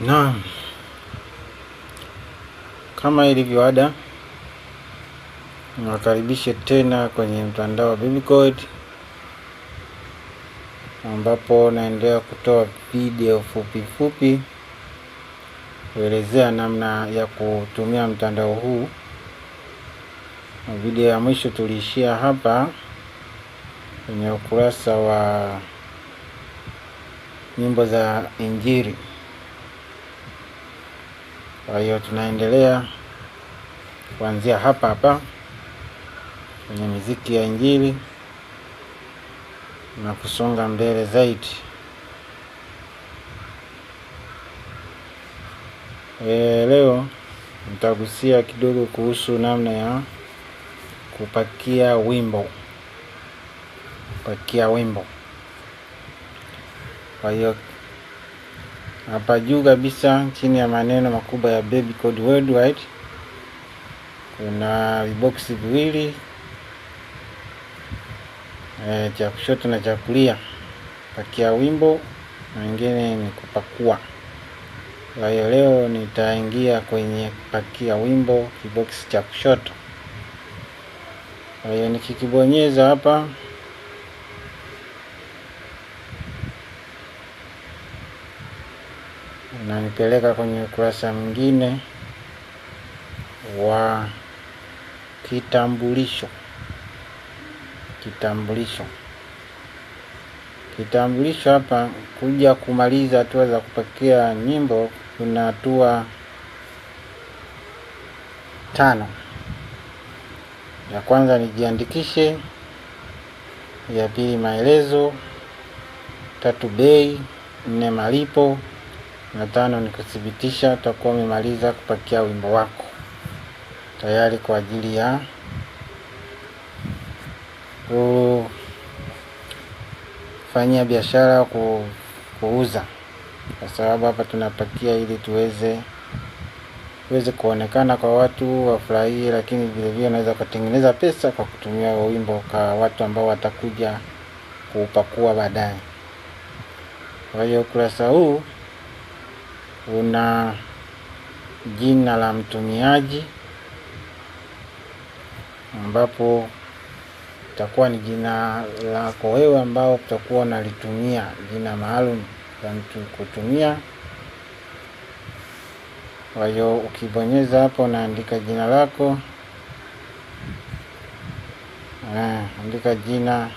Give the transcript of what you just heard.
Naam, kama ilivyo ada, niwakaribishe tena kwenye mtandao wa Bibicode, ambapo naendelea kutoa video fupi kuelezea namna ya kutumia mtandao huu. Video ya mwisho tuliishia hapa kwenye ukurasa wa nyimbo za Injili. Kwa hiyo tunaendelea kuanzia hapa kwenye muziki ya Injili na kusonga mbele zaidi. Leo nitagusia kidogo kuhusu namna ya kupakia wimbo. Kwa hiyo hapa juu kabisa chini ya maneno makubwa ya Bibicode Worldwide kuna viboksi viwili, cha kushoto na cha kulia, pakia wimbo na nyingine ni kupakua. Kwa hiyo leo nitaingia kwenye pakia wimbo, kiboksi cha kushoto. Kwa hiyo nikikibonyeza hapa, unanipeleka kwenye ukurasa mwingine wa kitambulisho. Hapa kuja kumaliza hatua za kupakia nyimbo, kuna hatua 5. Ya kwanza ni jiandikishe, ya pili maelezo, 3 bei, 4 malipo, na 5 ni kuthibitisha utakuwa umemaliza kupakia wimbo wako tayari kwa ajili ya kufanyia biashara, kuuza. Kwa sababu hapa tunapakia ili tuweze kuonekana kwa watu wafurahie, lakini vile vile unaweza kutengeneza pesa kwa kutumia wimbo kwa watu ambao watakuja kuupakua baadaye. Kwa hiyo ukurasa huu una jina la mtumiaji, ambapo itakuwa ni jina lako wewe ambao utakuwa unalitumia, jina maalum la mtu kutumia. Kwa hiyo ukibonyeza hapo unaandika jina lako, andika jina